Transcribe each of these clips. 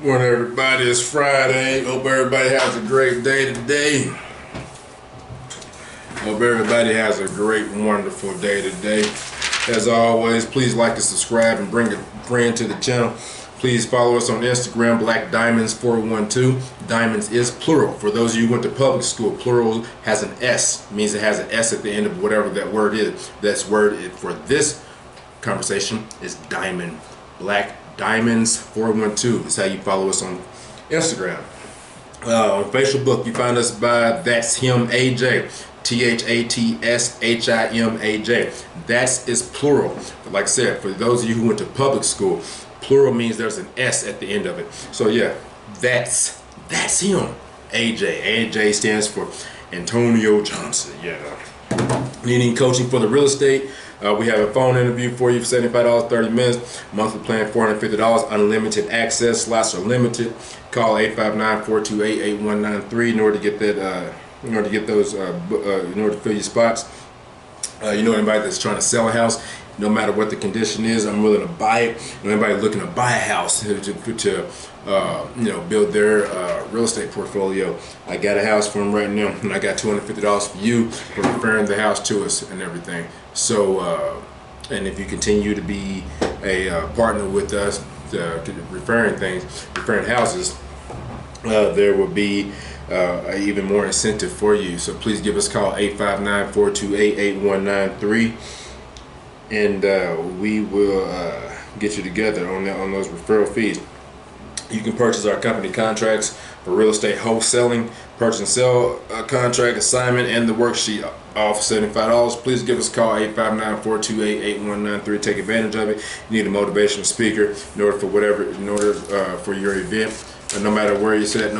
Morning, everybody. It's Friday. Hope everybody has a great day today. Hope everybody has a great, wonderful day today. As always, please like and subscribe and bring a friend to the channel. Please follow us on Instagram, BlackDiamonds412. Diamonds is plural. For those of you who went to public school, plural has an S. Means it has an S at the end of whatever that word is. That's word for this conversation is diamond. BlackDiamonds412 is how you follow us on Instagram. On FacialBook, you find us by That's Him AJ. THATSHIMAJ. That's is plural. But like I said, for those of you who went to public school, plural means there's an S at the end of it. So yeah, that's him. AJ. AJ stands for Antonio Johnson. Yeah. Needing coaching for the real estate? We have a phone interview for you for $75, 30 minutes. Monthly plan $450. Unlimited access. Slots are limited. Call 859-428-8193 in order to get that. In order to get those. In order to fill your spots. You know, anybody that's trying to sell a house, no matter what the condition is, I'm willing to buy it. You know, anybody looking to buy a house to you know, build their real estate portfolio, I got a house for them right now, and I got $250 for you for referring the house to us and everything. So, and if you continue to be a partner with us, referring houses, there will be even more incentive for you. So please give us a call, 859-428-8193, and we will get you together on those referral fees. You can purchase our company contracts for real estate wholesaling, purchase and sell contract assignment, and the worksheet, all for $75. Please give us a call, 859-428-8193. Take advantage of it. You need a motivational speaker in order for your event. No matter where you're at,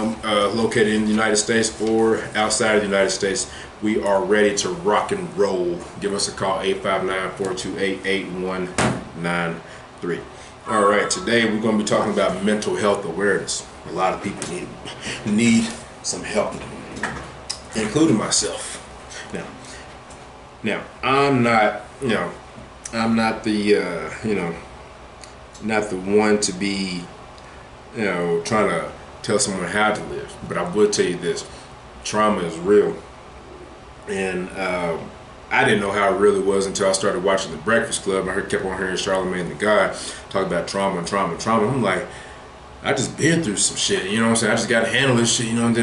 located in the United States or outside of the United States, we are ready to rock and roll. Give us a call, 859-428-8193. All right, today we're going to be talking about mental health awareness. A lot of people need some help, including myself. Now, I'm not, I'm not the, not the one to be, trying to tell someone how to live. But I will tell you this: trauma is real, and I didn't know how it really was until I started watching The Breakfast Club. I kept on hearing Charlamagne the God talk about trauma. I'm like, I just been through some shit, you know what I'm saying? I just got to handle this shit, And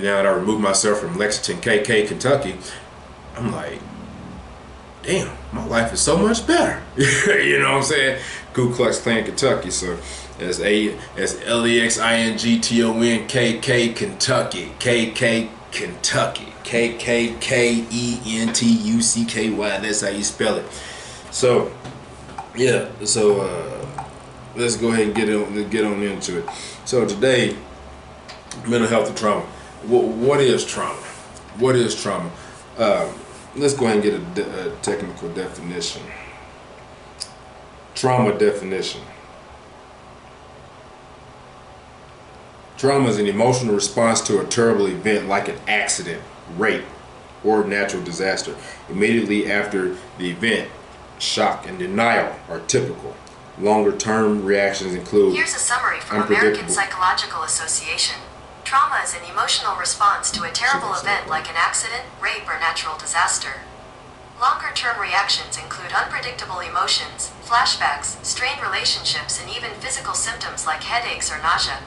now that I removed myself from Lexington, KK, Kentucky, I'm like, damn, my life is so much better. You know what I'm saying? Ku Klux Klan, Kentucky. So that's LEXINGTON, KK, Kentucky, KK, Kentucky, KKKENTUCKY. That's how you spell it. So yeah, let's go ahead and get on into it. So today, mental health and trauma. What is trauma? What is trauma? Let's go ahead and get a technical definition. Trauma definition. Trauma is an emotional response to a terrible event like an accident, rape, or natural disaster. Immediately after the event, shock and denial are typical. Longer-term reactions include: here's a summary from American Psychological Association. Trauma is an emotional response to a terrible event like an accident, rape, or natural disaster. Longer-term reactions include unpredictable emotions, flashbacks, strained relationships, and even physical symptoms like headaches or nausea.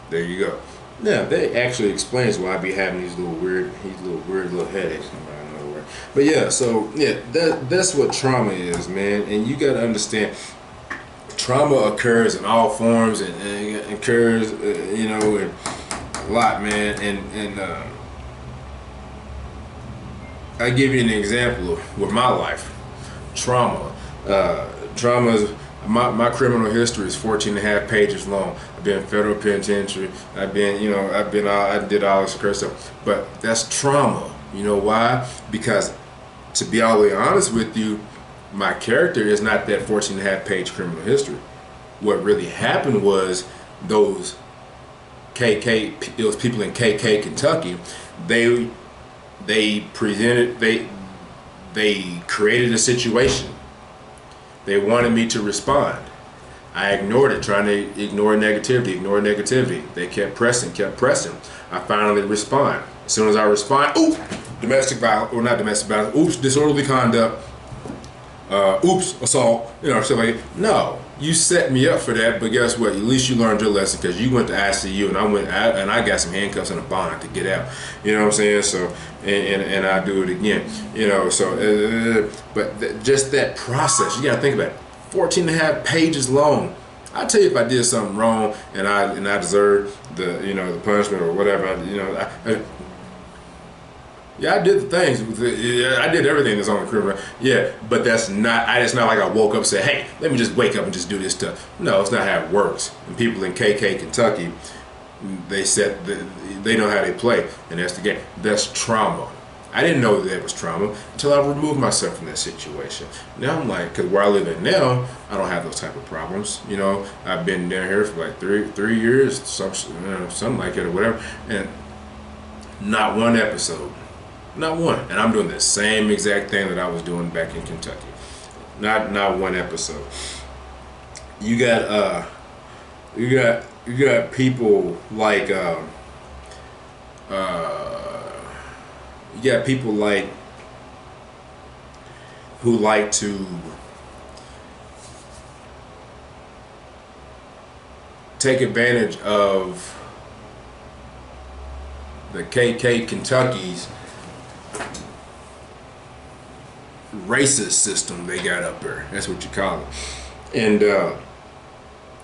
There you go. Yeah, that actually explains why I be having these little weird little headaches out of nowhere. But yeah, so yeah, that's what trauma is, man. And you got to understand, trauma occurs in all forms and occurs, in a lot, man. And I give you an example with my life. Trauma is. My criminal history is 14 and a half pages long. I've been in federal penitentiary. I did all this crazy stuff. But that's trauma. You know why? Because, to be all the way honest with you, my character is not that 14 and a half page criminal history. What really happened was those people in KK, Kentucky, they created a situation. They wanted me to respond. I ignored it, trying to ignore negativity. They kept pressing. I finally respond. As soon as I respond, oops, domestic violence, or not domestic violence, oops, disorderly conduct, oops, assault, stuff like that. No, you set me up for that, but guess what? At least you learned your lesson, because you went to ICU and I got some handcuffs and a bond to get out. You know what I'm saying? So, and I do it again. Just that process, you gotta think about it. 14 and a half pages long. I tell you, if I did something wrong and I deserve the punishment or whatever, yeah, I did the things. I did everything that's on the criminal. Yeah, but that's not. It's not like I woke up and said, "Hey, let me just wake up and just do this stuff." No, it's not how it works. And people in KK, Kentucky, they know how they play, and that's the game. That's trauma. I didn't know that was trauma until I removed myself from that situation. Now I'm like, because where I live in now, I don't have those type of problems. I've been down here for like three years, something like it or whatever, and not one episode. Not one. And I'm doing the same exact thing that I was doing back in Kentucky. Not one episode. You got people like who like to take advantage of the KK Kentucky's racist system they got up there. That's what you call it. And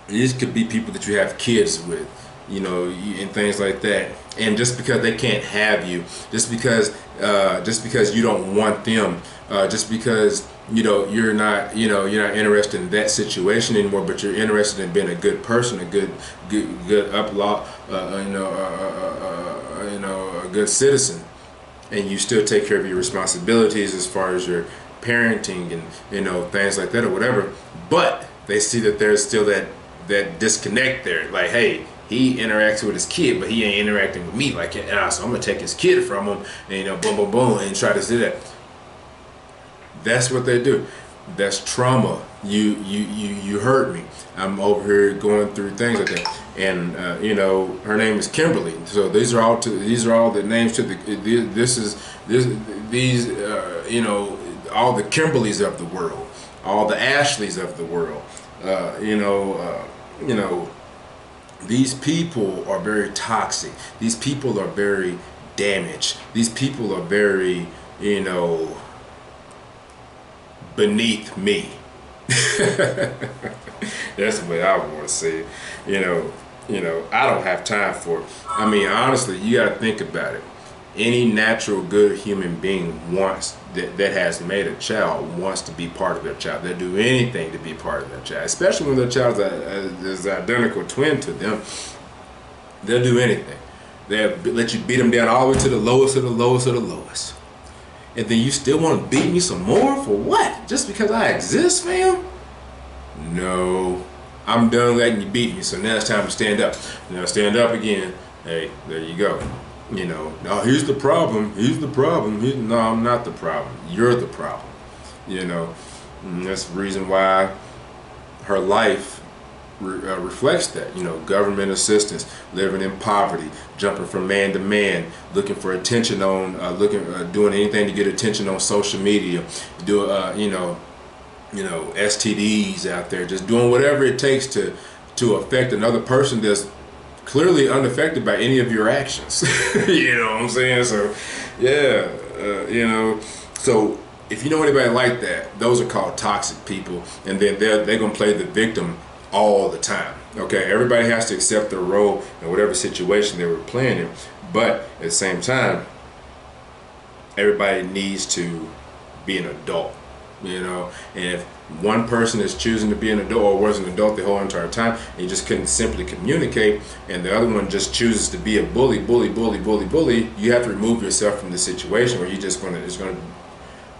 these could be people that you have kids with, and things like that. And just because they can't have you, just because you don't want them, just because you're not interested in that situation anymore, but you're interested in being a good person, a good uplaw, a good citizen, and you still take care of your responsibilities as far as your parenting and things like that or whatever. But they see that there's still that disconnect there. Like, hey, he interacts with his kid, but he ain't interacting with me like that. So I'm gonna take his kid from him, and boom, boom, boom, and try to do that. That's what they do. That's trauma. You hurt me. I'm over here going through things like that, and her name is Kimberly. So these are all the names to all the Kimberlys of the world, all the Ashleys of the world. These people are very toxic. These people are very damaged. These people are very, beneath me. That's the way I want to say it. I don't have time for it. I mean, honestly, you got to think about it. Any natural good human being that has made a child wants to be part of their child. They'll do anything to be part of their child, especially when their child is identical twin to them. They'll do anything. They'll let you beat them down all the way to the lowest of the lowest of the lowest. And then you still want to beat me some more? For what? Just because I exist, fam? No. I'm done letting you beat me, so now it's time to stand up. Now stand up again. Hey, there you go. No, here's the problem. He's the problem. No, I'm not the problem. You're the problem. And that's the reason why her life reflects that. Government assistance, living in poverty, jumping from man to man, looking for attention on, doing anything to get attention on social media, STDs out there, just doing whatever it takes to affect another person that's clearly unaffected by any of your actions. You know what I'm saying? So, yeah, so if you know anybody like that, those are called toxic people, and then they're gonna play the victim all the time. Okay, everybody has to accept their role in whatever situation they were playing in, but at the same time, everybody needs to be an adult. And if one person is choosing to be an adult or was an adult the whole entire time, and you just couldn't simply communicate, and the other one just chooses to be a bully, you have to remove yourself from the situation, or it's going to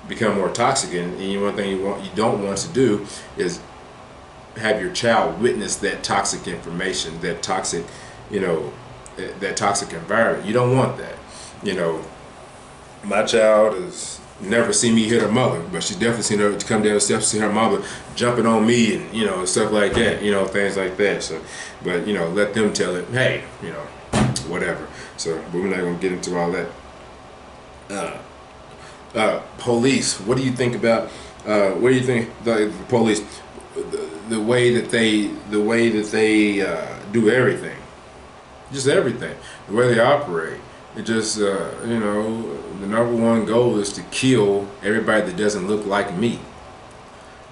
become more toxic. And one thing you don't want to do is have your child witness that toxic information, that toxic environment. You don't want that. My child is never see me hit her mother, but she's definitely seen her come down the steps, see her mother jumping on me, and you know, stuff like that, you know, things like that. So, but you know, let them tell it, hey, you know, whatever. So, but we're not gonna get into all that. Police. What do you think about? What do you think the police? The way that they do everything, just everything, the way they operate. It just you know, the #1 goal is to kill everybody that doesn't look like me.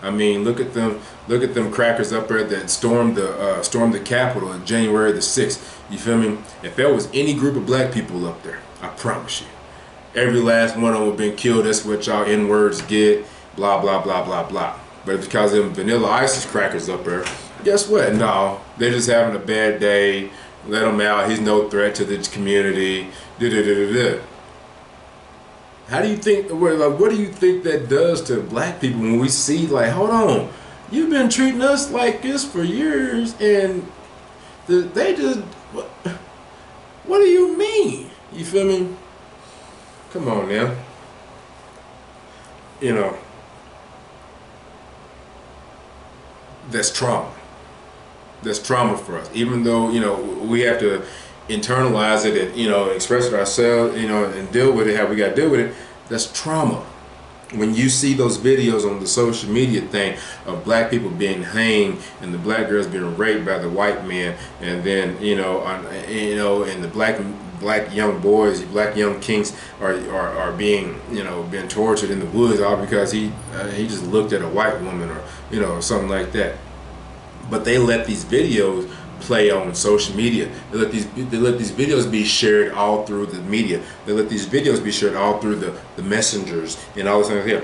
I mean, look at them crackers up there that stormed the Capitol on January the 6th. You feel me? If there was any group of black people up there, I promise you, every last one of them would have been killed. That's what y'all N-words get, blah, blah, blah, blah, blah. But because of them Vanilla Isis crackers up there, guess what? No, they're just having a bad day. Let him out. He's no threat to the community. How do you think? What do you think that does to black people when we see, like, hold on, you've been treating us like this for years, and they just what do you mean? You feel me? Come on now. You know, that's trauma. That's trauma for us. Even though, you know, we have to internalize it and, you know, express it ourselves, you know, and deal with it how we got to deal with it. That's trauma. When you see those videos on the social media thing of black people being hanged and the black girls being raped by the white men, and then, you know, and the black young boys, black young kings are being, you know, being tortured in the woods, all because he just looked at a white woman, or, you know, something like that. But they let these videos play on social media. They let these videos be shared all through the media. They let these videos be shared all through the messengers and all this things here.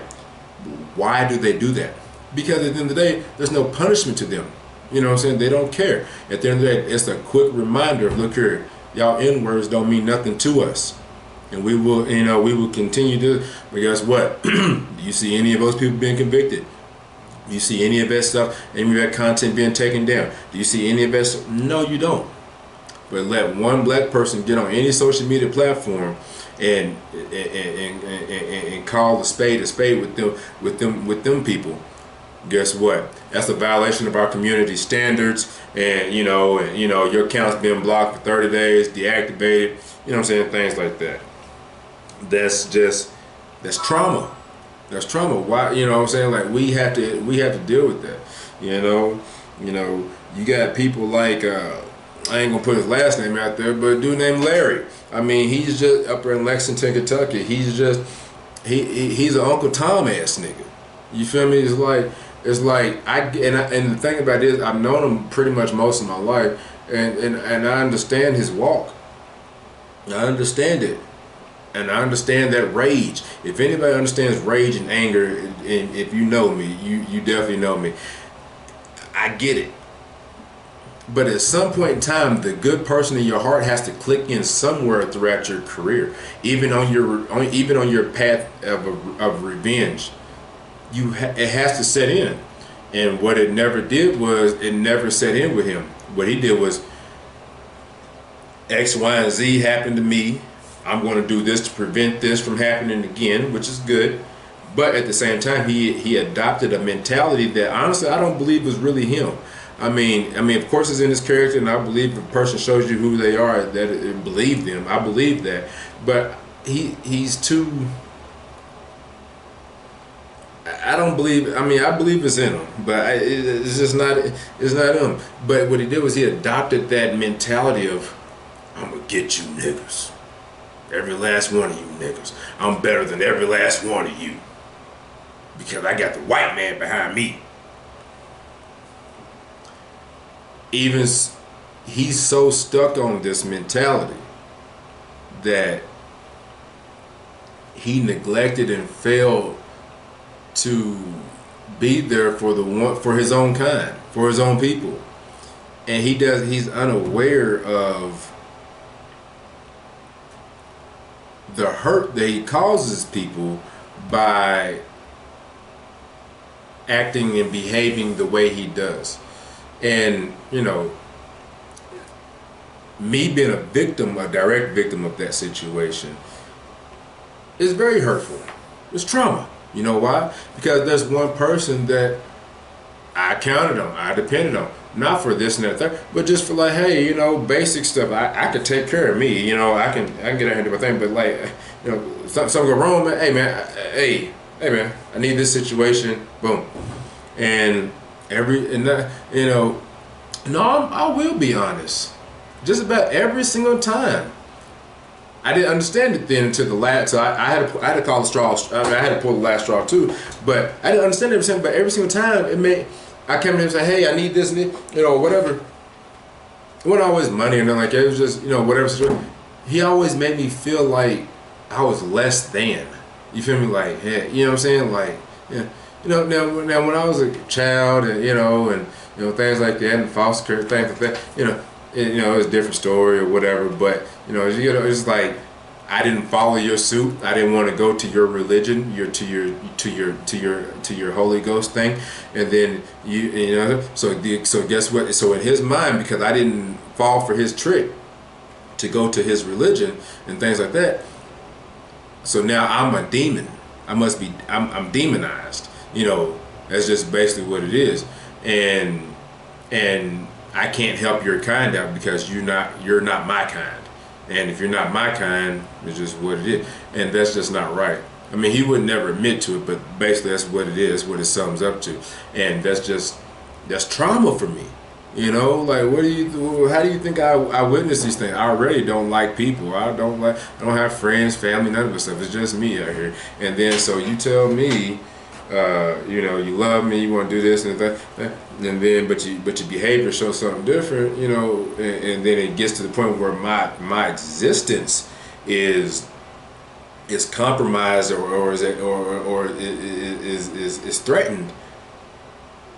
Why do they do that? Because at the end of the day, there's no punishment to them. You know what I'm saying? They don't care. At the end of the day, it's a quick reminder of, look here, y'all N-words don't mean nothing to us. And we will, you know, we will continue to, but guess what? Do you see any of those people being convicted? Do you see any of that stuff, any of that content being taken down? Do you see any of that stuff? No, you don't. But let one black person get on any social media platform and call a spade with them people. Guess what? That's a violation of our community standards, and you know, your account's been blocked for 30 days, deactivated. You know what I'm saying? Things like that. That's trauma. That's trauma. Why, you know what I'm saying? Like, we have to deal with that. You know, you got people like I ain't gonna put his last name out there, but a dude named Larry. I mean, he's just up there in Lexington, Kentucky. He's just he's an Uncle Tom ass nigga. You feel me? It's like and the thing about it is, I've known him pretty much most of my life, and I understand his walk. I understand it. And I understand that rage. If anybody understands rage and anger, and if you know me, you definitely know me. I get it. But at some point in time, the good person in your heart has to click in somewhere throughout your career, even on your path of revenge. It has to set in. And what it never did was, it never set in with him. What he did was, X, Y, and Z happened to me. I'm going to do this to prevent this from happening again, which is good. But at the same time, he adopted a mentality that, honestly, I don't believe was really him. I mean, of course it's in his character, and I believe if a person shows you who they are, that believe them. I believe that. But he's too... I don't believe... I mean, I believe it's in him, but it's just not... It's not him. But what he did was he adopted that mentality of, I'm going to get you niggas. Every last one of you niggas. I'm better than every last one of you. Because I got the white man behind me. Even he's so stuck on this mentality that he neglected and failed to be there for his own kind, for his own people. And he's unaware of the hurt that he causes people by acting and behaving the way he does. And, you know, me being a direct victim of that situation is very hurtful. It's trauma. You know why? Because there's one person that I counted on, I depended on, not for this and that, third, but just for like, hey, you know, basic stuff. I could take care of me. You know, I can get out here and do my thing. But like, you know, something go wrong, man. Hey, man. Hey, man. I need this situation. Boom. And that, you know, no, I will be honest. Just about every single time. I didn't understand it then until the last. So I had to call the straw. I mean, I had to pull the last straw too. But I didn't understand everything. But every single time, I came in and said, "Hey, I need this, and you know, whatever." It wasn't always money or nothing like that. It was just, you know, whatever situation. He always made me feel like I was less than. You feel me? Like, yeah, you know what I'm saying? Like, yeah, you know. Now when I was a child, and you know, things like that, and foster care, things like that, you know. You know, it's a different story or whatever, but you know, it's like I didn't follow your suit. I didn't want to go to your religion, to your Holy Ghost thing, and then you know. So guess what? So in his mind, because I didn't fall for his trick to go to his religion and things like that. So now I'm a demon. I'm demonized. You know, that's just basically what it is, and I can't help your kind out because you're not my kind. And if you're not my kind, it's just what it is. And that's just not right. I mean, he would never admit to it, but basically that's what it is, what it sums up to. And that's trauma for me. You know, like how do you think I witness these things? I already don't like people. I don't have friends, family, none of this stuff. It's just me out here. And then so you tell me, you know, you love me, you want to do this and that, and then but your behavior shows something different, you know, and then it gets to the point where my existence is compromised or is threatened.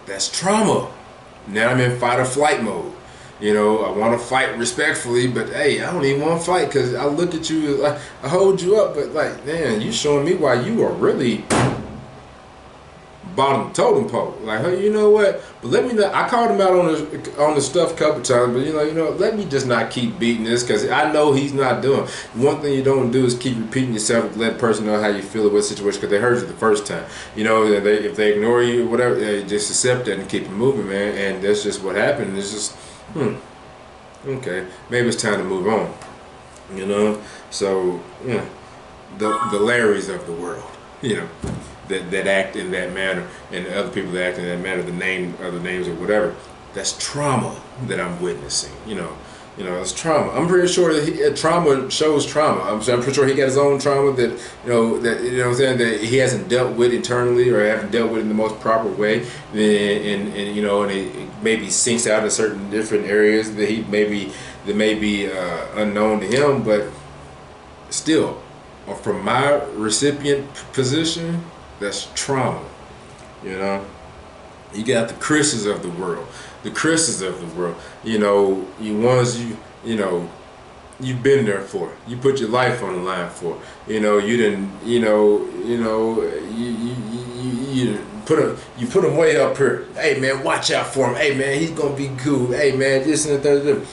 That's trauma. Now I'm in fight or flight mode. You know, I want to fight respectfully, but hey, I don't even want to fight because I look at you, I hold you up, but like, man, you showing me why you are really bottom totem pole. Like, hey, you know what? But let me not. I called him out on the stuff a couple times, but you know, let me just not keep beating this because I know he's not doing. One thing you don't do is keep repeating yourself. Let the person know how you feel about the situation because they heard you the first time. You know, if they ignore you or whatever, they just accept that and keep it moving, man. And that's just what happened. It's just, okay, maybe it's time to move on. You know, so yeah, the Larrys of the world, you know. That act in that manner, and the other people that act in that manner, other names or whatever, that's trauma that I'm witnessing. You know, it's trauma. I'm pretty sure that trauma shows trauma. I'm pretty sure he got his own trauma that what I'm saying, that he hasn't dealt with internally or haven't dealt with in the most proper way, and it maybe sinks out in certain different areas that may be unknown to him, but still, from my recipient position. That's trauma, you know. You got the Chris's of the world, you know, you've been there for, you put your life on the line for, you know, you put him way up here. Hey man, watch out for him. Hey man, he's gonna be cool. Hey man, this and that.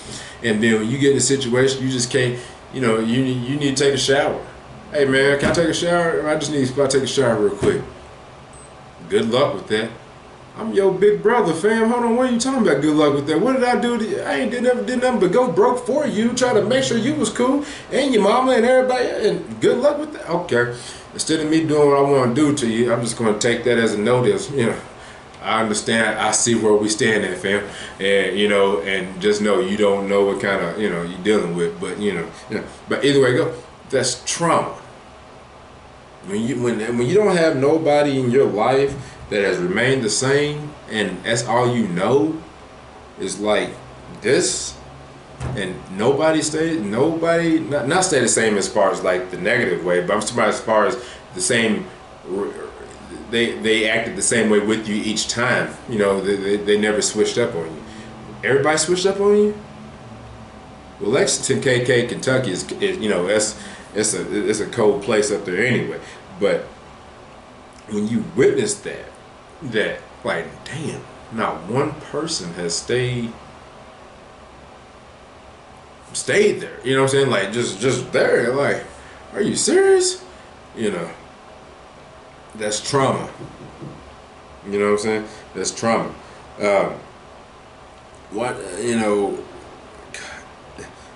And then when you get in a situation, you just can't, you know, you need to take a shower. Hey man, can I take a shower? I just need to take a shower real quick. Good luck with that. I'm your big brother, fam. Hold on, what are you talking about? Good luck with that. What did I do? I ain't did nothing but go broke for you, try to make sure you was cool and your mama and everybody. And good luck with that. Okay. Instead of me doing what I want to do to you, I'm just going to take that as a notice. You know, I understand. I see where we stand at, fam. And and just know you don't know what kind of you're dealing with. But but either way, go. That's trauma. When you don't have nobody in your life that has remained the same, and that's all you know, is like this, and nobody not stay the same as far as like the negative way, but I'm talking about as far as the same. They acted the same way with you each time. You know, they never switched up on you. Everybody switched up on you. Well, Lexington, KK, Kentucky is it's a cold place up there anyway. But when you witness that like, damn, not one person has stayed there. You know what I'm saying? Like just there. Like, are you serious? You know. That's trauma. You know what I'm saying? That's trauma. What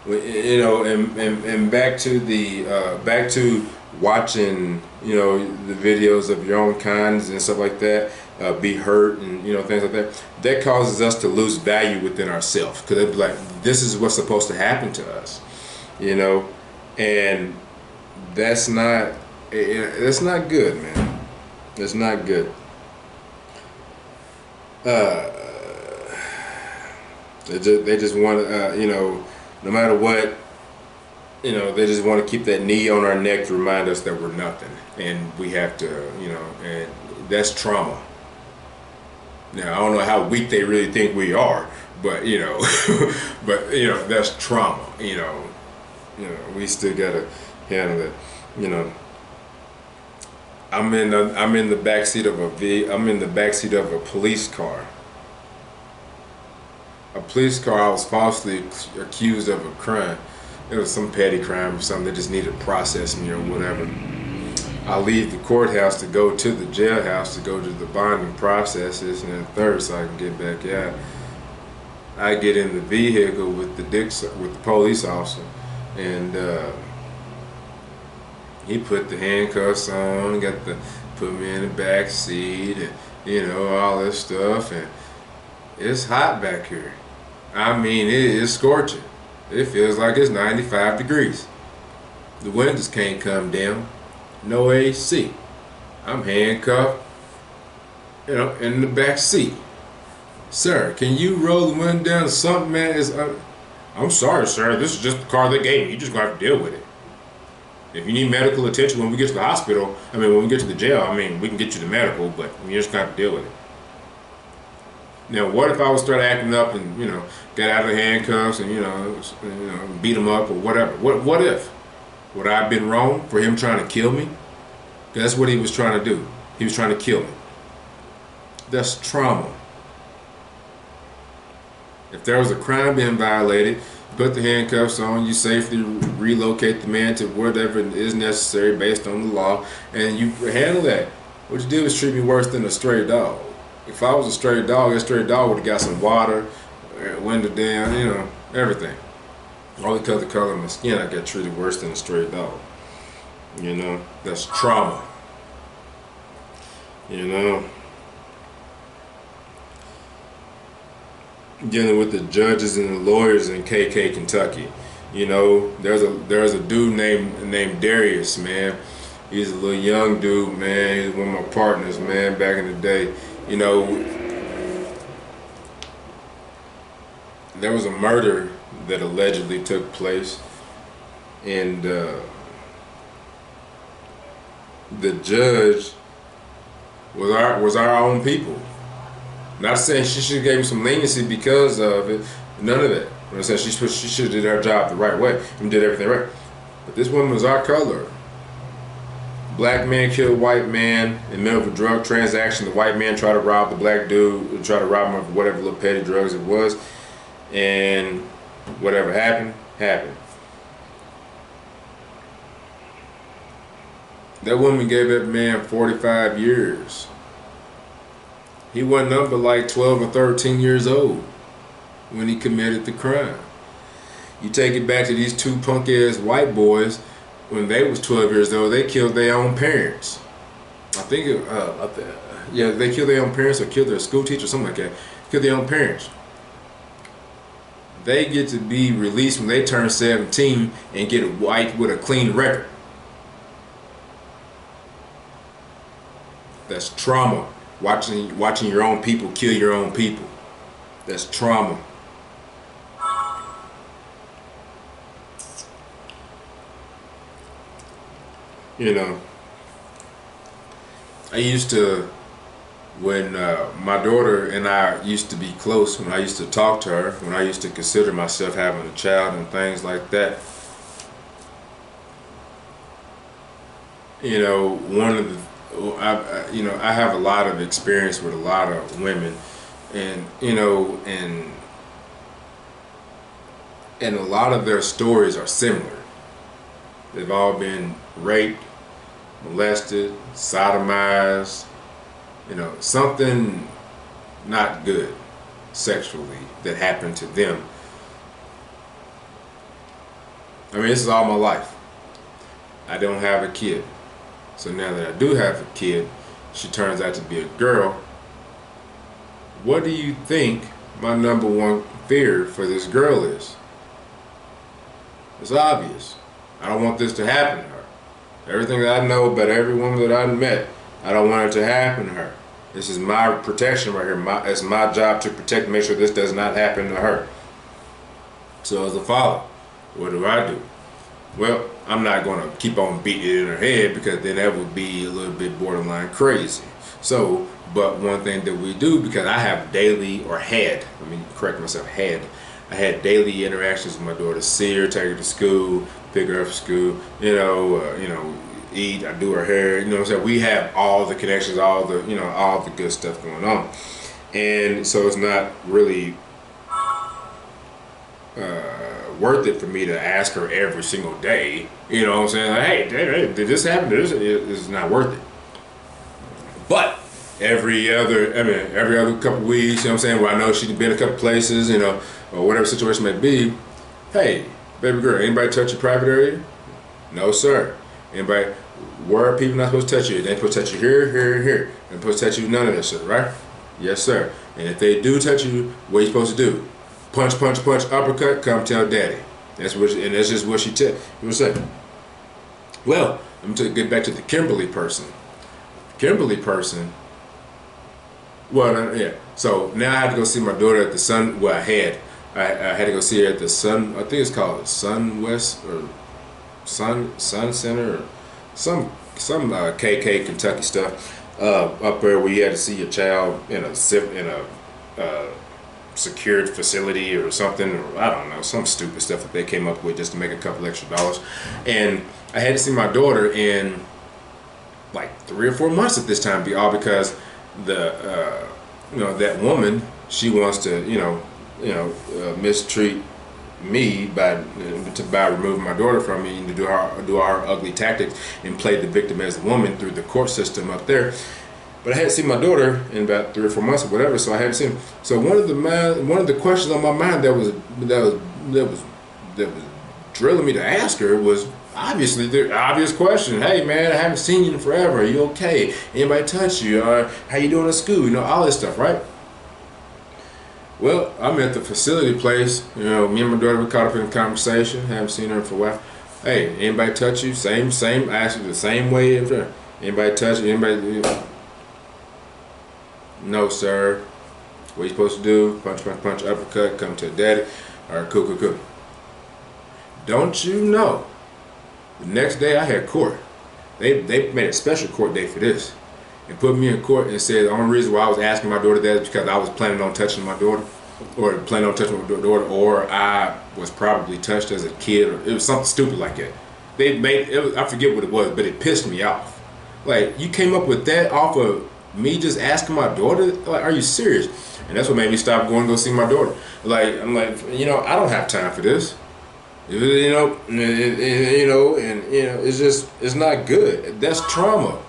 and back to the back to watching the videos of your own kinds and stuff like that be hurt and things like that. That causes us to lose value within ourselves, because it's like, this is what's supposed to happen to us, and that's not that's not good, man. It's not good. They just want to, no matter what, they just want to keep that knee on our neck to remind us that we're nothing, and we have to, and that's trauma. Now, I don't know how weak they really think we are, but but that's trauma. We still gotta handle it. I'm in the backseat of a police car. A police car. I was falsely accused of a crime. It was some petty crime or something that just needed to process me or whatever. I leave the courthouse to go to the jailhouse to go to the bonding processes, and then third, so I can get back out. I get in the vehicle with the police officer, and he put the handcuffs on, put me in the back seat, and all this stuff, and it's hot back here. I mean, it is scorching. It feels like it's 95 degrees. The windows can't come down. No AC. I'm handcuffed, in the back seat. Sir, can you roll the window down? Something, man, I'm sorry, sir. This is just the car they gave me. You just gonna have to deal with it. If you need medical attention when we get to the hospital, when we get to the jail, we can get you the medical, but you just gonna have to deal with it. Now, what if I would start acting up and get out of the handcuffs and beat him up or whatever? What if? Would I have been wrong for him trying to kill me? That's what he was trying to do. He was trying to kill me. That's trauma. If there was a crime being violated, put the handcuffs on, you safely relocate the man to whatever is necessary based on the law, and you handle that. What you did was treat me worse than a stray dog. If I was a stray dog, that stray dog would have got some water, window down, everything. All because of the color of my skin, I got treated worse than a stray dog. That's trauma. Dealing with the judges and the lawyers in KK, Kentucky. There's a dude named Darius, man. He's a little young dude, man. He's one of my partners, man, back in the day. There was a murder that allegedly took place, and the judge was our own people. Not saying she should have gave him some leniency because of it. None of that. I'm saying she should have did her job the right way and did everything right. But this woman was our color. Black man killed white man in the middle of a drug transaction. The white man tried to rob the black dude, tried to rob him of whatever little petty drugs it was, and whatever happened. That woman gave that man 45 years. He wasn't up but like 12 or 13 years old when he committed the crime. You take it back to these two punk-ass white boys. When they was 12 years old, they killed their own parents. They killed their own parents or killed their school teacher, something like that. Killed their own parents. They get to be released when they turn 17 and get white with a clean record. That's trauma. Watching your own people kill your own people. That's trauma. I used to, when my daughter and I used to be close, when I used to talk to her, when I used to consider myself having a child and things like that, one of the I have a lot of experience with a lot of women, and and a lot of their stories are similar. They've all been raped, molested, sodomized, you know, something not good sexually that happened to them. I mean, this is all my life. I don't have a kid. So now that I do have a kid, she turns out to be a girl. What do you think my number one fear for this girl is? It's obvious. I don't want this to happen to her. Everything that I know about every woman that I've met, I don't want it to happen to her. This is my protection right here. It's my job to protect, make sure this does not happen to her. So as a father, what do? Well, I'm not going to keep on beating it in her head, because then that would be a little bit borderline crazy. So, but one thing that we do, because I have daily, or had, let me correct myself, I had daily interactions with my daughter. See her, take her to school, pick her up from school, you know, eat, I do her hair, you know what I'm saying? We have all the connections, all the, you know, all the good stuff going on. And so it's not really worth it for me to ask her every single day, you know what I'm saying? Like, hey, did this happen? It's not worth it. But every other couple weeks, you know what I'm saying, where I know she's been a couple places, you know, or whatever situation may be, hey, baby girl, anybody touch your private area? No, sir. Anybody, where are people not supposed to touch you? They ain't supposed to touch you here, here, and here. They're supposed to touch you none of that shit, right? Yes, sir. And if they do touch you, what are you supposed to do? Punch, punch, punch, uppercut, come tell daddy. That's what, and that's just what she would say. Well, let me get back to the Kimberly person. Kimberly person, well, yeah. So now I had to go see my daughter at the Sun, well, I had to go see her at the Sun, I think it's called Sun West, or Sun Center, or some KK Kentucky stuff up there, where you had to see your child in a secured facility or something, or I don't know, some stupid stuff that they came up with just to make a couple extra dollars. And I had to see my daughter in like 3 or 4 months at this time, all because the you know, that woman, she wants to mistreat me by removing my daughter from me, and to do our ugly tactics and play the victim as the woman through the court system up there. But I hadn't seen my daughter in about 3 or 4 months or whatever, so I hadn't seen her. So one of the questions on my mind that was drilling me to ask her was obviously the obvious question. Hey man, I haven't seen you in forever. Are you okay? Anybody touch you? How you doing at school? You know, all this stuff, right? Well, I'm at the facility place. You know, me and my daughter were caught up in a conversation. Haven't seen her for a while. Hey, anybody touch you? Same. I asked you the same way. Anybody touch you? Anybody? No, sir. What you supposed to do? Punch, punch, punch, uppercut, come to daddy. All right, cool. Don't you know? The next day I had court. They made a special court date for this, and put me in court and said the only reason why I was asking my daughter that is because I was planning on touching my daughter, or planning on touching my daughter, or I was probably touched as a kid, or it was something stupid like that. I forget what it was, but it pissed me off. Like, you came up with that off of me just asking my daughter? Like, are you serious? And that's what made me stop going to go see my daughter. Like, I'm like, you know, I don't have time for this. You know, it's just, it's not good. That's trauma.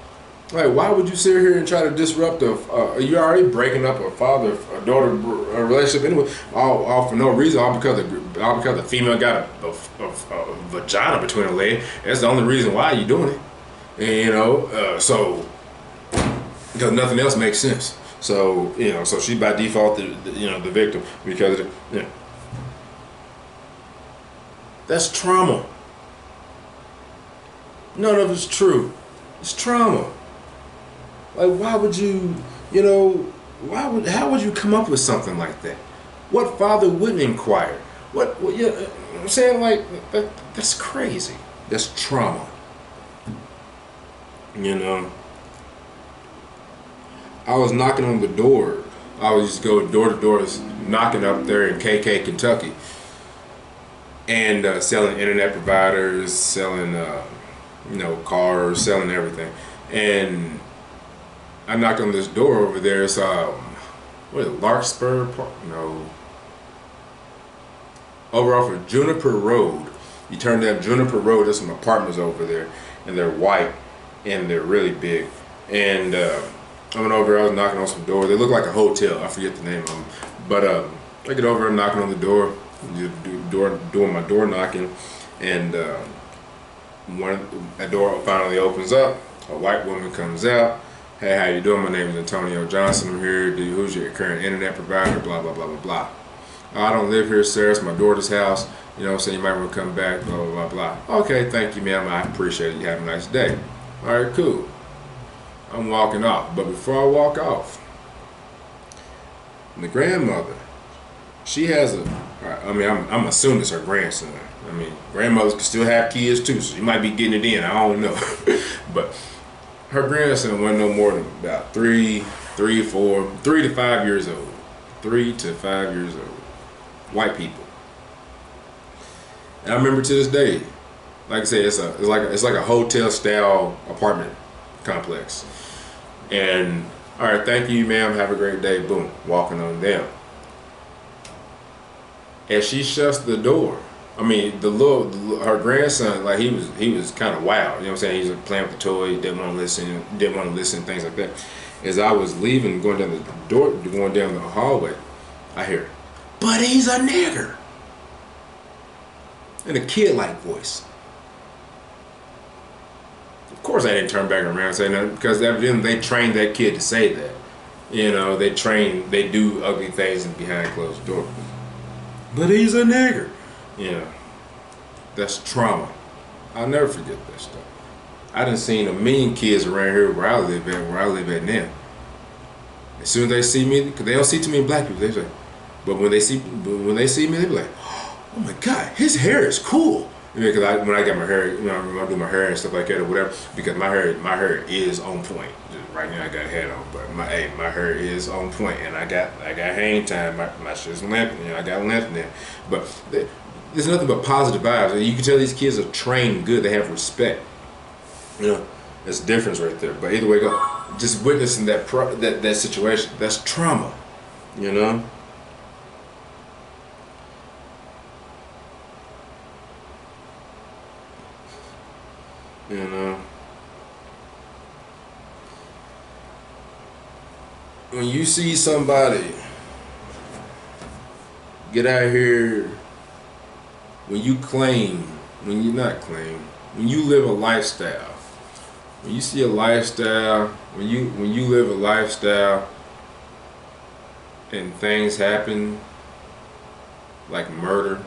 Like, why would you sit here and try to disrupt you're already breaking up a father-daughter relationship anyway, all for no reason, all because the female got a vagina between her legs. That's the only reason why you're doing it. And, you know, so, because nothing else makes sense. So, you know, so she by default, the victim, because, that's trauma. None of it's true. It's trauma. Like, why would you, how would you come up with something like that? What father wouldn't inquire? I'm saying, like, that's crazy. That's trauma. You know, I was knocking on the door. I would just go door to door, knocking up there in KK, Kentucky, and selling internet providers, selling, cars, selling everything. And I knocked on this door over there. It's what is it, Larkspur Park? No. Over off of Juniper Road. You turn down Juniper Road. There's some apartments over there, and they're white. and they're really big. And I went over, I was knocking on some doors. They look like a hotel. I forget the name of them. But I get over, I'm knocking on the door, doing my door knocking, and a door finally opens up. A white woman comes out. Hey, how you doing? My name is Antonio Johnson. I'm here. Who's your current internet provider? Blah, blah, blah, blah, blah. I don't live here, sir. It's my daughter's house. You know what I'm saying? You might want to come back, blah, blah, blah, blah. Okay, thank you, ma'am. I appreciate it. You have a nice day. All right, cool. I'm walking off. But before I walk off, the grandmother, she has I'm assuming it's her grandson. I mean, grandmothers can still have kids too, so she might be getting it in. I don't know. But her grandson wasn't no more than about 3 to 5 years old. 3 to 5 years old. White people. And I remember to this day, like I said, it's like a hotel style apartment complex. And all right, thank you, ma'am. Have a great day. Boom, walking on down. As she shuts the door, I mean, her grandson, like he was kind of wild. You know what I'm saying? He was playing with the toy, didn't want to listen, things like that. As I was leaving, going down the door, going down the hallway, I hear, "But he's a nigger," in a kid-like voice. Of course, I didn't turn back around and say nothing, because evidently they trained that kid to say that. You know, they do ugly things behind closed doors. But he's a nigger. You know, that's trauma. I'll never forget that stuff. I done seen a million kids around here where I live at now. As soon as they see me, because they don't see too many black people, they say, but when they see me, they be like, "Oh my God, his hair is cool." Because when I get my hair, you know, when I do my hair and stuff like that or whatever, because my hair is on point. Right now I got a hat on, but my hair is on point, and I got hang time. My shit's length, you know, I got length in there. But there's nothing but positive vibes. You can tell these kids are trained good. They have respect. You know, there's a difference right there. But either way, just witnessing that situation, that's trauma. You know. You know. When you see somebody get out here, when you live a lifestyle, when you see a lifestyle, when you live a lifestyle and things happen like murder,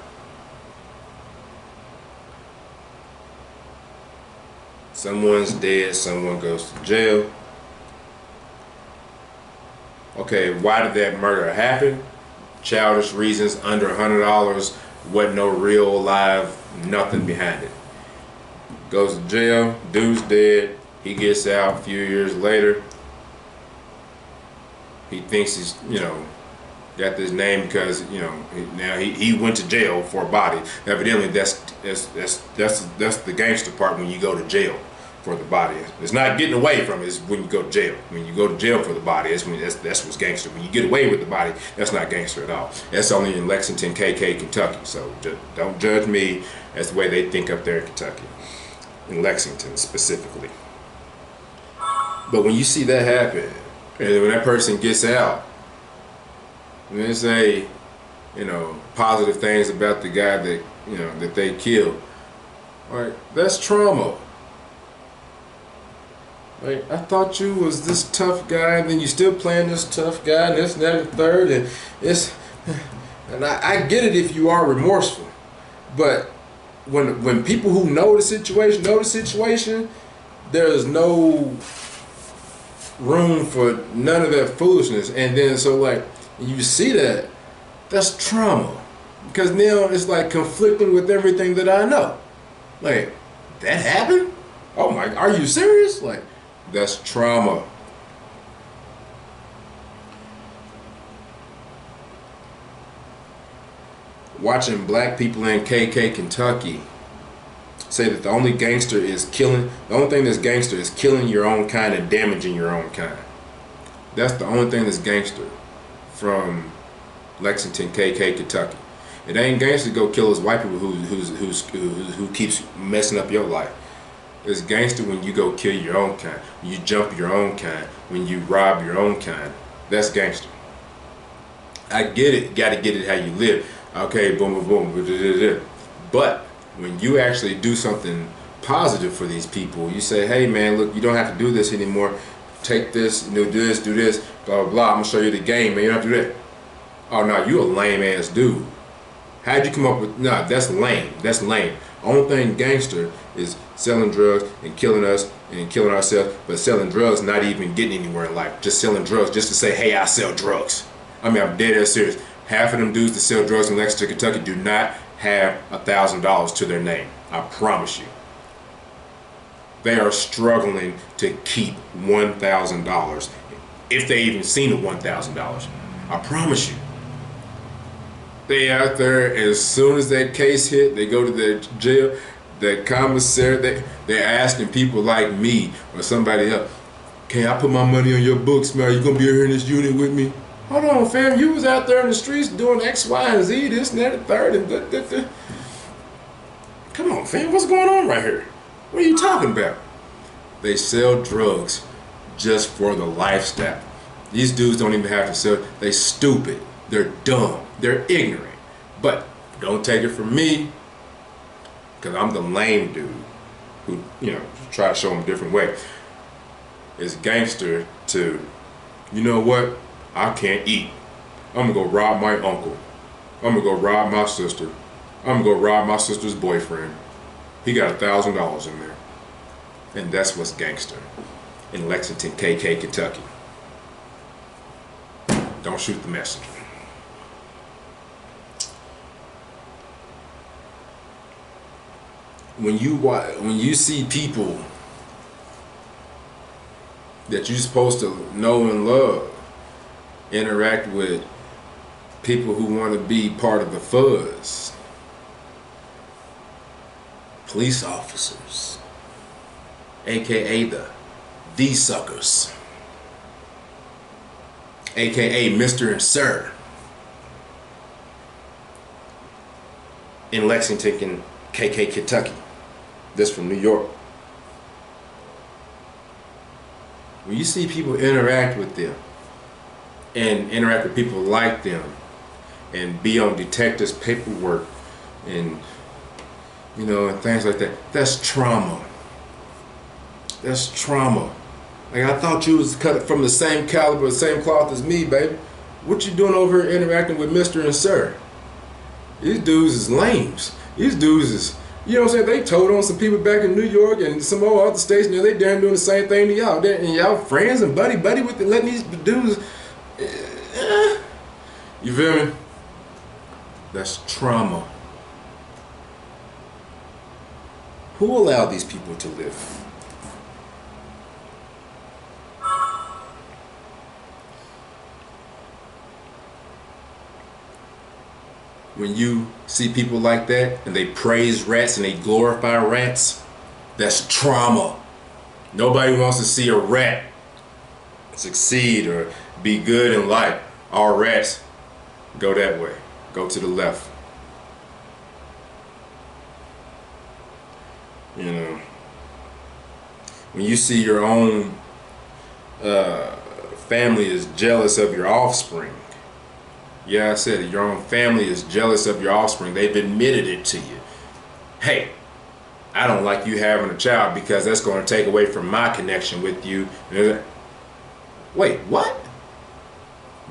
someone's dead, someone goes to jail. Okay, why did that murder happen? Childish reasons, under $100, wasn't no real live, nothing behind it. Goes to jail, dude's dead, he gets out a few years later. He thinks he's, you know, got this name because, you know, now he went to jail for a body. Evidently that's the gangster part when you go to jail for the body. It's not getting away from it, it's when you go to jail. When you go to jail for the body, that's what's gangster. When you get away with the body, that's not gangster at all. That's only in Lexington, KK, Kentucky. So don't judge me. That's the way they think up there in Kentucky, in Lexington specifically. But when you see that happen, and when that person gets out, and they say, you know, positive things about the guy that, you know, that they killed, right? That's trauma. Like, I thought you was this tough guy, and then you still playing this tough guy, and this, and that, and the third, and I get it if you are remorseful, but when people who know the situation, there is no room for none of that foolishness. And then so like you see that's trauma, because now it's like conflicting with everything that I know. Like, that happened? Oh my, are you serious? Like, that's trauma. Watching black people in KK, Kentucky say that the only thing that's gangster is killing your own kind and damaging your own kind. That's the only thing that's gangster from Lexington, KK, Kentucky. It ain't gangster to go kill those white people who keeps messing up your life. It's gangster when you go kill your own kind, when you jump your own kind, when you rob your own kind. That's gangster. I get it, got to get it how you live. Okay, boom, boom, boom. But when you actually do something positive for these people, you say, hey man, look, you don't have to do this anymore. Take this, do this, blah, blah, blah. I'm gonna show you the game, man. You don't have to do that. Oh no, you a lame ass dude. How'd you come up with, nah, that's lame. That's lame. Only thing gangster is selling drugs and killing us and killing ourselves, but selling drugs, not even getting anywhere in life. Just selling drugs just to say, hey, I sell drugs. I mean, I'm dead ass serious. Half of them dudes that sell drugs in Lexington, Kentucky do not have $1,000 to their name. I promise you. They are struggling to keep $1,000 if they even seen the $1,000. I promise you. They out there, as soon as that case hit, they go to the jail, the commissary, they're asking people like me or somebody else, can I put my money on your books, man? You gonna be here in this unit with me? Hold on, fam, you was out there in the streets doing X, Y, and Z, this and that, and third, and Come on, fam, what's going on right here? What are you talking about? They sell drugs just for the lifestyle. These dudes don't even have to sell. They stupid. They're dumb. They're ignorant. But don't take it from me, because I'm the lame dude who, try to show them a different way. It's gangster to, you know what? I can't eat. I'm going to go rob my uncle. I'm going to go rob my sister. I'm going to go rob my sister's boyfriend. He got $1,000 in there. And that's what's gangster in Lexington, KK, Kentucky. Don't shoot the messenger. When you see people that you're supposed to know and love interact with people who want to be part of the fuzz, police officers, aka the suckers, aka Mr. and Sir in Lexington, KK, Kentucky. This from New York. When you see people interact with them and interact with people like them and be on detectives' paperwork and and things like that, that's trauma. That's trauma. Like, I thought you was cut from the same caliber, the same cloth as me, baby. What you doing over here interacting with Mr. and Sir? These dudes is lames. These dudes is, you know what I'm saying? They told on some people back in New York and some more other states, they damn doing the same thing to y'all. And y'all friends and buddy with letting these dudes, you feel me? That's trauma. Who allowed these people to live? When you see people like that and they praise rats and they glorify rats, that's trauma. Nobody wants to see a rat succeed or be good in life. All rats go that way, go to the left. When you see your own family is jealous of your offspring. Yeah, I said it. Your own family is jealous of your offspring. They've admitted it to you. Hey, I don't like you having a child because that's going to take away from my connection with you. Wait, what?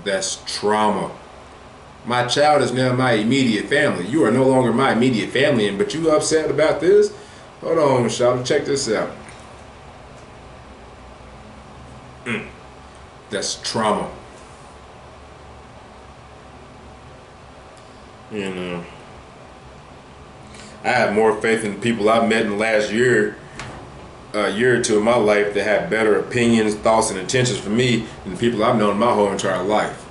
That's trauma. My child is now my immediate family. You are no longer my immediate family, but you upset about this? Hold on, Michelle. Check this out. That's trauma. I have more faith in the people I've met in the last year or two of my life that have better opinions, thoughts, and intentions for me than the people I've known my whole entire life.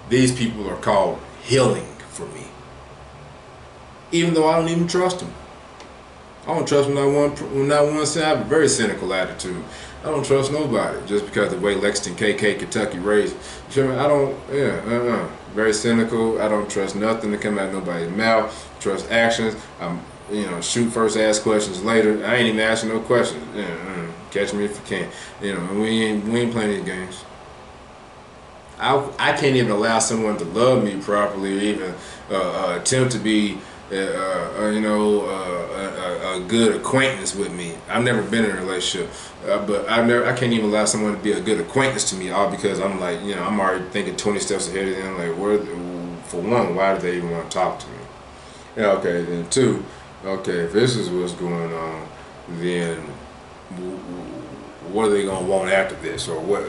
These people are called healing for me. Even though I don't even trust them. I don't trust them not one cent. I have a very cynical attitude. I don't trust nobody just because the way Lexington, KK, Kentucky raised. You feel me? I don't. Yeah. Very cynical. I don't trust nothing that come out of nobody's mouth. Trust actions. Shoot first, ask questions later. I ain't even asking no questions. Catch me if you can. We ain't playing these games. I can't even allow someone to love me properly, or even attempt to be a good acquaintance with me. I've never been in a relationship, but I can't even allow someone to be a good acquaintance to me, all because I'm like, I'm already thinking 20 steps ahead of them. Like, for one, why do they even want to talk to me? Okay, then two, okay, if this is what's going on, then what are they gonna want after this, or what?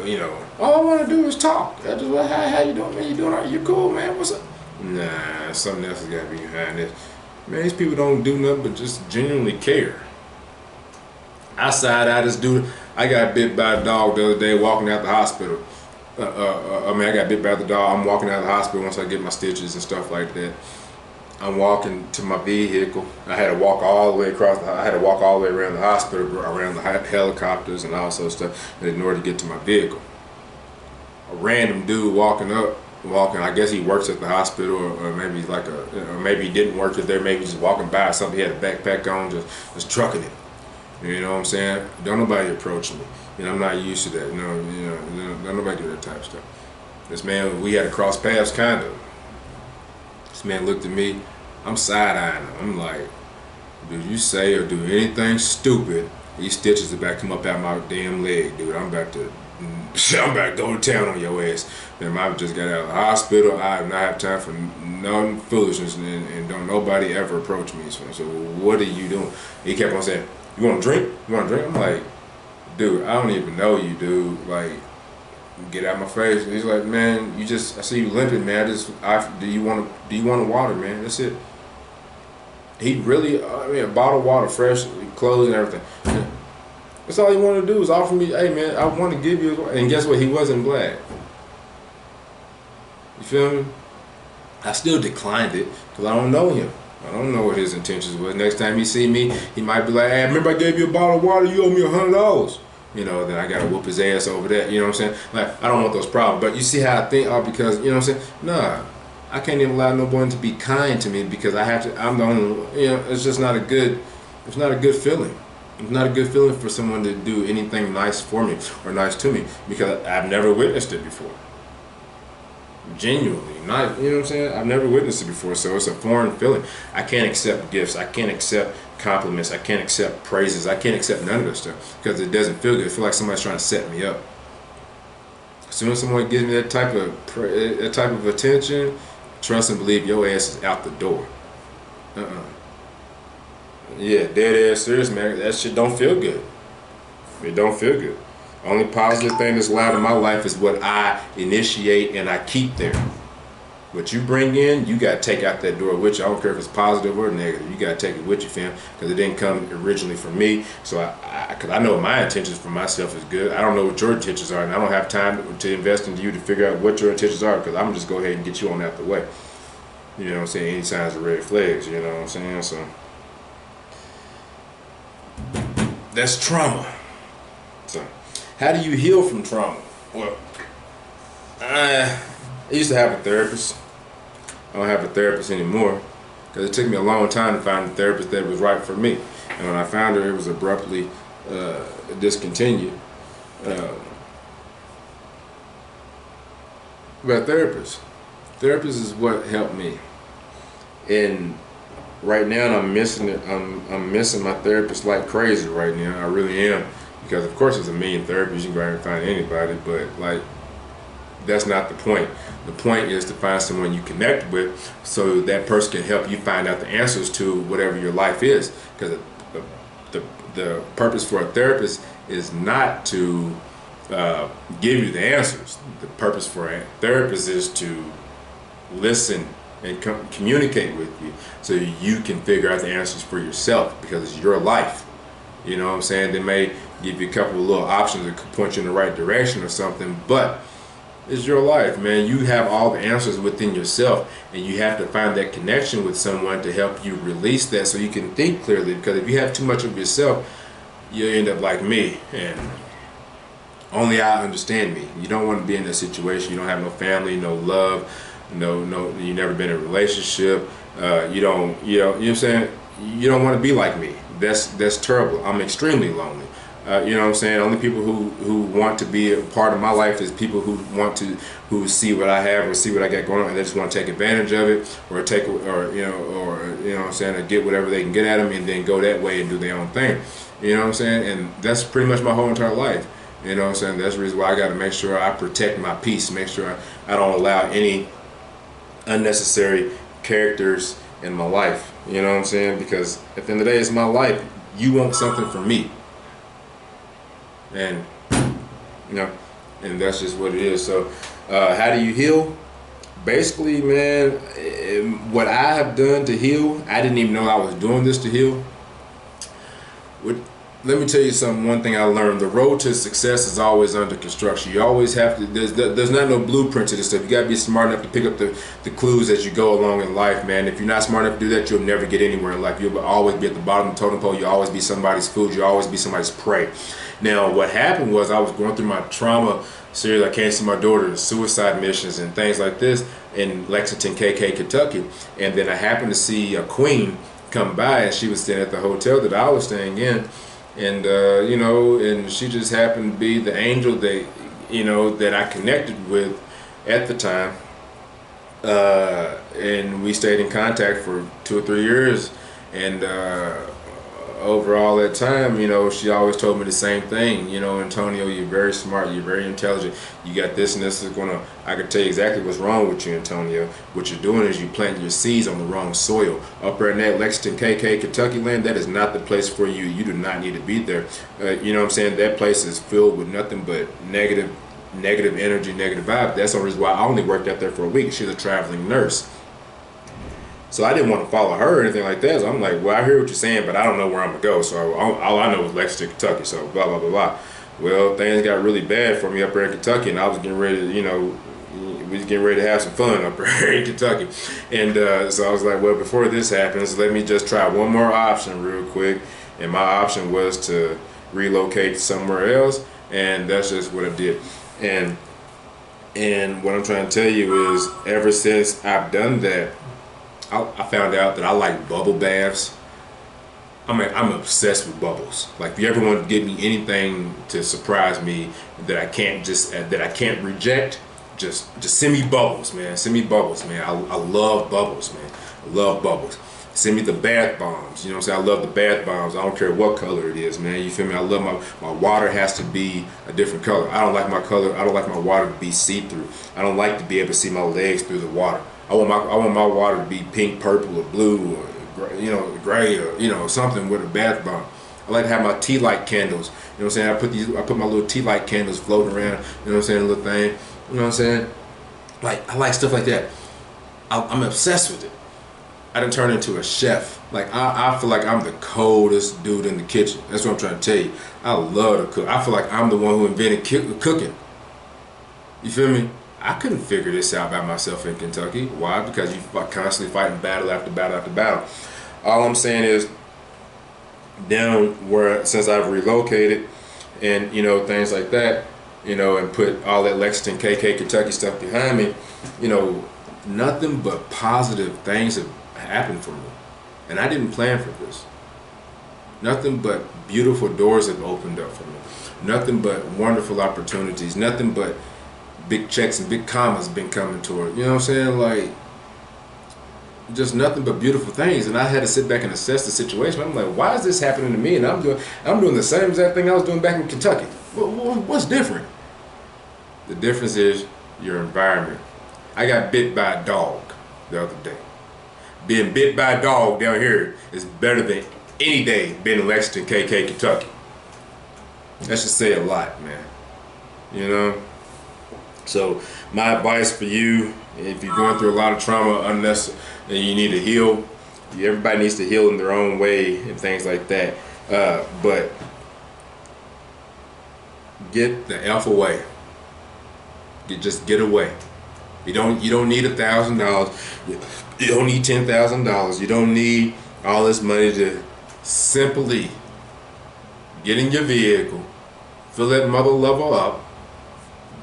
All I want to do is talk. That's just how you doing, man? You doing all right? You cool, man? What's up? Nah, something else has got to be behind this. Man, these people don't do nothing but just genuinely care. I side-eyed this dude. I got bit by a dog the other day walking out the hospital. I got bit by the dog. I'm walking out of the hospital once I get my stitches and stuff like that. I'm walking to my vehicle. I had to walk all the way across. I had to walk all the way around the hospital, around the helicopters and all sorts of stuff, in order to get to my vehicle. A random dude walking. I guess he works at the hospital, or maybe he's like or maybe he didn't work there. Maybe he's just walking by or something. He had a backpack on, just trucking it. You know what I'm saying? Don't nobody approach me. I'm not used to that. Don't nobody do that type of stuff. This man, we had to cross paths, kind of. This man looked at me. I'm side-eyeing him. I'm like, do you say or do anything stupid, these stitches are about to come up out my damn leg, dude. I'm about to go to town on your ass. And I just got out of the hospital. I have not have time for no foolishness, and don't nobody ever approach me. So what are you doing? He kept on saying, you want to drink? You want to drink? I'm like, dude, I don't even know you, dude. Like, get out my face. He's like, man, I see you limping, man. Do you want a water, man? That's it. He really, a bottle of water, fresh clothes and everything. That's all he wanted to do was offer me, hey man, I want to give you, and guess what? He wasn't black. You feel me? I still declined it because I don't know him. I don't know what his intentions was. Next time he see me, he might be like, hey, remember I gave you a bottle of water? You owe me $100. Then I gotta whoop his ass over that. You know what I'm saying? Like, I don't want those problems. But you see how I think, because, you know what I'm saying? Nah, I can't even allow no one to be kind to me because I'm the only, it's just not a good feeling. It's not a good feeling for someone to do anything nice for me or nice to me because I've never witnessed it before. Genuinely, not, you know what I'm saying? I've never witnessed it before, so it's a foreign feeling. I can't accept gifts. I can't accept compliments. I can't accept praises. I can't accept none of this stuff because it doesn't feel good. I feel like somebody's trying to set me up. As soon as someone gives me that type of attention, trust and believe your ass is out the door. Yeah, dead ass serious, man. That shit don't feel good. It don't feel good. Only positive thing that's allowed in my life is what I initiate and I keep there. What you bring in, you got to take out that door with you. I don't care if it's positive or negative. You got to take it with you, fam, because it didn't come originally from me. So because I know my intentions for myself is good. I don't know what your intentions are, and I don't have time to invest into you to figure out what your intentions are, because I'm just go ahead and get you on out the way. You know what I'm saying? Any signs of red flags, you know what I'm saying? So that's trauma. So how do you heal from trauma? Well, I used to have a therapist. I don't have a therapist anymore because it took me a long time to find a therapist that was right for me. And when I found her, it was abruptly discontinued. But therapist is what helped me. And right now, I'm missing it. I'm missing my therapist like crazy right now. I really am, because of course there's a million therapists. You can go out and find anybody, but like, that's not the point. The point is to find someone you connect with, so that person can help you find out the answers to whatever your life is. Because the purpose for a therapist is not to give you the answers. The purpose for a therapist is to listen and communicate with you, so you can figure out the answers for yourself, because it's your life. You know what I'm saying? They may give you a couple of little options that could point you in the right direction or something, but it's your life, man. You have all the answers within yourself, and you have to find that connection with someone to help you release that, so you can think clearly. Because if you have too much of yourself, you'll end up like me, and Only I understand me. You don't want to be in that situation. You don't have no family, no love, no. You never been in a relationship. You know what I'm saying. You don't want to be like me. That's terrible. I'm extremely lonely. You know what I'm saying? Only people who want to be a part of my life is people who see what I have or see what I got going on, and they just want to take advantage of it, or you know what I'm saying, or get whatever they can get at them, and then go that way and do their own thing. You know what I'm saying? And that's pretty much my whole entire life. You know what I'm saying? That's the reason why I got to make sure I protect my peace, make sure I don't allow any unnecessary characters in my life. You know what I'm saying? Because at the end of the day, it's my life. You want something from me. And you know, and that's just what it is. So how do you heal? Basically, man, what I have done to heal, I didn't even know I was doing this to heal. Let me tell you something. One thing I learned: the road to success is always under construction. You always have to. There's not no blueprint to this stuff. You gotta be smart enough to pick up the clues as you go along in life, man. If you're not smart enough to do that, you'll never get anywhere in life. You'll always be at the bottom of the totem pole. You'll always be somebody's food. You'll always be somebody's prey. Now, what happened was I was going through my trauma series. I came to see my daughter's suicide missions and things like this in Lexington, Kentucky, and then I happened to see a queen come by, and she was staying at the hotel that I was staying in. And you know, and she just happened to be the angel that, you know, that I connected with at the time, and we stayed in contact for 2 or 3 years. And over all that time, you know, she always told me the same thing. You know, Antonio, you're very smart, you're very intelligent, you got this and this is gonna, I can tell you exactly what's wrong with you, Antonio. What you're doing is you planting your seeds on the wrong soil. Up there in that Lexington, Kentucky land, that is not the place for you. You do not need to be there. You know what I'm saying? That place is filled with nothing but negative energy, negative vibe. That's the reason why I only worked out there for a week. She's a traveling nurse. So I didn't want to follow her or anything like that. So I'm like, well, I hear what you're saying, but I don't know where I'm going to go. So all I know is Lexington, Kentucky. So blah, blah, blah, blah. Well, things got really bad for me up there in Kentucky, and I was getting ready to, you know, we was getting ready to have some fun up there in Kentucky. And so I was like, well, before this happens, let me just try one more option real quick. And my option was to relocate somewhere else. And that's just what I did. And what I'm trying to tell you is, ever since I've done that, I found out that I like bubble baths. I'm obsessed with bubbles. Like, if you ever want to give me anything to surprise me that I can't reject, just send me bubbles, man. Send me bubbles, man. I love bubbles, man. I love bubbles. Send me the bath bombs. You know what I'm saying? I love the bath bombs. I don't care what color it is, man. You feel me? I love my water has to be a different color. I don't like my color. I don't like my water to be see-through. I don't like to be able to see my legs through the water. I want my water to be pink, purple, or blue, or, you know, gray, or, you know, something with a bath bomb. I like to have my tea light candles. You know what I'm saying? I put my little tea light candles floating around. You know what I'm saying? A little thing. You know what I'm saying? Like, I like stuff like that. I'm obsessed with it. I done turned into a chef. Like, I feel like I'm the coldest dude in the kitchen. That's what I'm trying to tell you. I love to cook. I feel like I'm the one who invented cooking. You feel me? I couldn't figure this out by myself in Kentucky. Why? Because you're constantly fighting battle after battle after battle. All I'm saying is, down where, since I've relocated and, you know, things like that, you know, and put all that Lexington, Kentucky stuff behind me, you know, nothing but positive things have happened for me. And I didn't plan for this. Nothing but beautiful doors have opened up for me. Nothing but wonderful opportunities. Nothing but big checks and big commas been coming toward. You know what I'm saying? Like, just nothing but beautiful things. And I had to sit back and assess the situation. I'm like, why is this happening to me? And I'm doing the same exact thing I was doing back in Kentucky. What's different? The difference is your environment. I got bit by a dog the other day. Being bit by a dog down here is better than any day being in Lexington, Kentucky. That should say a lot, man. You know? So my advice for you, if you're going through a lot of trauma unnecessary and you need to heal, everybody needs to heal in their own way and things like that. But get the F away. Just get away. You don't need $1,000. You don't need $10,000. You don't need all this money to simply get in your vehicle, fill that mother level up,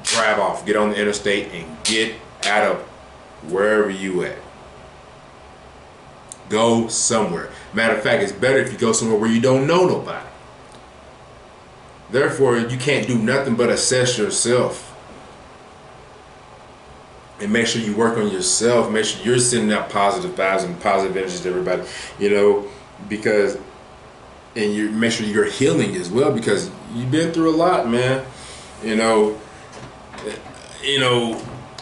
drive off, get on the interstate, and get out of wherever you at. Go somewhere. Matter of fact, it's better if you go somewhere where you don't know nobody. Therefore, you can't do nothing but assess yourself and make sure you work on yourself. Make sure you're sending out positive vibes and positive energies to everybody, you know, because, and you make sure you're healing as well, because you've been through a lot, man. You know,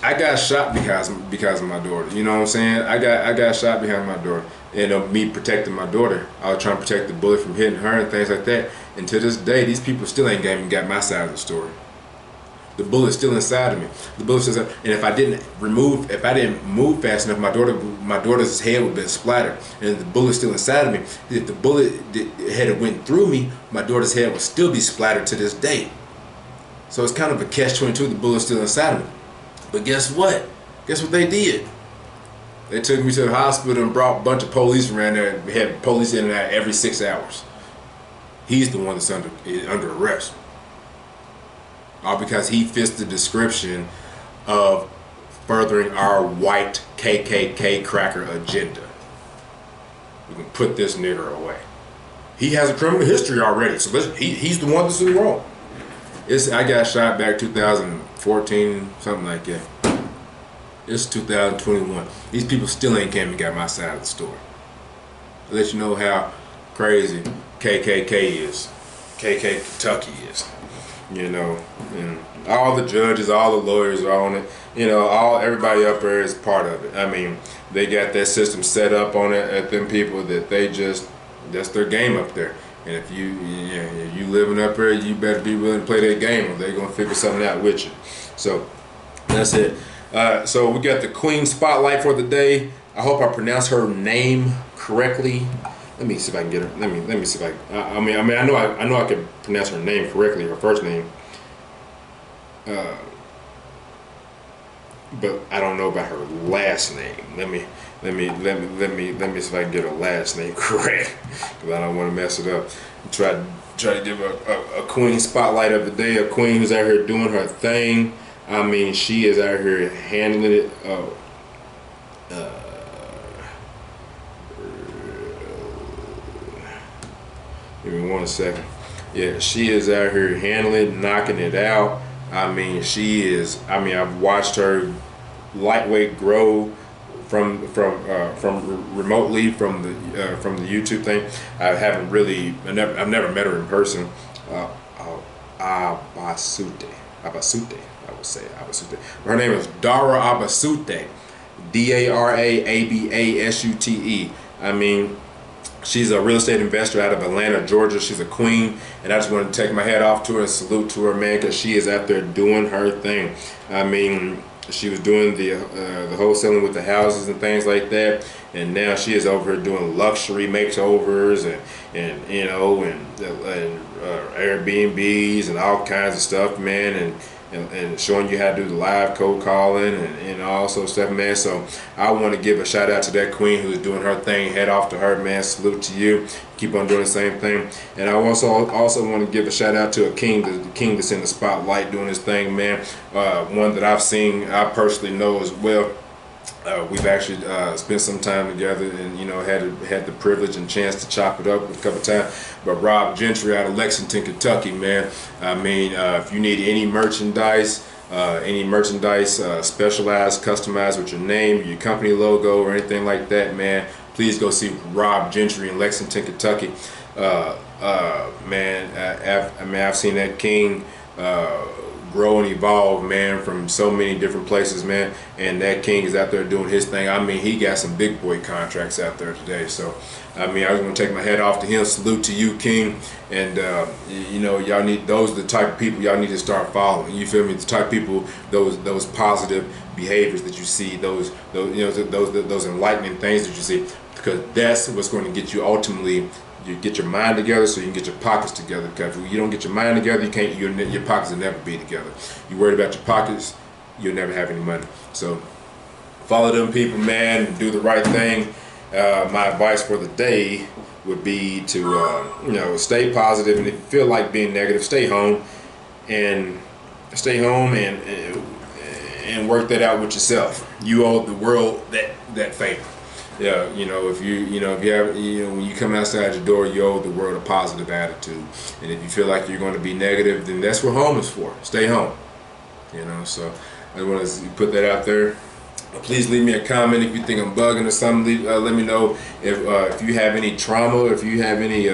I got shot because of my daughter. You know what I'm saying? I got shot behind my daughter. And me protecting my daughter, I was trying to protect the bullet from hitting her and things like that. And to this day, these people still ain't even got my side of the story. The bullet's still inside of me. The bullet's still inside, and if I didn't move fast enough, my daughter's head would have been splattered. And the bullet's still inside of me. If the bullet had went through me, my daughter's head would still be splattered to this day. So it's kind of a catch-22. The bullet's still inside of me. But guess what? Guess what they did? They took me to the hospital and brought a bunch of police around there. We had police in and out every 6 hours. He's the one that's under arrest. All because he fits the description of furthering our white KKK cracker agenda. We can put this nigger away. He has a criminal history already, so he's the one that's in the wrong. I got shot back 2014, something like that. It's 2021. These people still ain't came and got my side of the story. To let you know how crazy KKK is. KK Kentucky is. You know, and all the judges, all the lawyers are on it. You know, everybody up there is part of it. I mean, they got that system set up on it at them people that that's their game up there. And if you living up there, you better be willing to play that game, or they're gonna figure something out with you. So that's it. So we got the Queen Spotlight for the day. I hope I pronounced her name correctly. Let me see if I can get her. Let me see if I. I know I can pronounce her name correctly, her first name. But I don't know about her last name. Let me see if I can get her last name correct, because I don't want to mess it up. Try to give a queen spotlight of the day, a queen who's out here doing her thing. I mean, she is out here handling it. Give me 1 second. Yeah, she is out here handling it, knocking it out. I mean, she is. I mean, I've watched her lightweight grow from remotely from the YouTube thing. I haven't really. I've never met her in person. Abasute. I would say Abasute. Her name is Dara Abasute. Daraabasute. I mean, she's a real estate investor out of Atlanta, Georgia. She's a queen, and I just want to take my hat off to her and salute to her, man, because she is out there doing her thing. I mean, she was doing the wholesaling with the houses and things like that, and now she is over here doing luxury makeovers and Airbnbs and all kinds of stuff, man, and showing you how to do the live cold calling and all sorts of stuff, man. So I want to give a shout out to that queen who's doing her thing. Head off to her, man. Salute to you. Keep on doing the same thing. And I also want to give a shout out to the king that's in the spotlight doing his thing, man. One that I've seen, I personally know as well. We've actually spent some time together, and had the privilege and chance to chop it up a couple times. But Rob Gentry out of Lexington, Kentucky, man. I mean, if you need any merchandise, specialized, customized with your name, your company logo, or anything like that, man, please go see Rob Gentry in Lexington, Kentucky. I've seen that king grow and evolve, man, from so many different places, man, and that king is out there doing his thing. I mean, he got some big boy contracts out there today. So I mean, I was gonna take my hat off to him. Salute to you, king. And y'all need, those are the type of people y'all need to start following. You feel me? The type of people, those positive behaviors that you see, those enlightening things that you see, because that's what's going to get you ultimately. You get your mind together so you can get your pockets together. Because if you don't get your mind together, your pockets will never be together. You worried about your pockets, you'll never have any money. So follow them people, man, and do the right thing. My advice for the day would be to stay positive, and if you feel like being negative, stay home and stay home and work that out with yourself. You owe the world that favor. Yeah, you know, if you have, when you come outside your door, you owe the world a positive attitude. And if you feel like you're going to be negative, then that's what home is for. Stay home. You know, so I want to put that out there. Please leave me a comment if you think I'm bugging or something. Let me know if you have any trauma, if you have any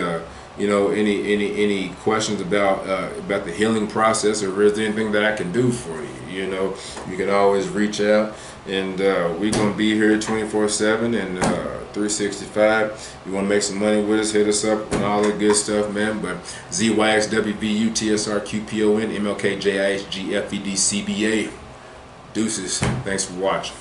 any questions about the healing process, or is there anything that I can do for you. You know, you can always reach out, and we're gonna be here 24/7 and 365. You want to make some money with us, hit us up and all that good stuff, man. But ZYXWVUTSRQPON MLKJIHGFEDCBA. Deuces. Thanks for watching.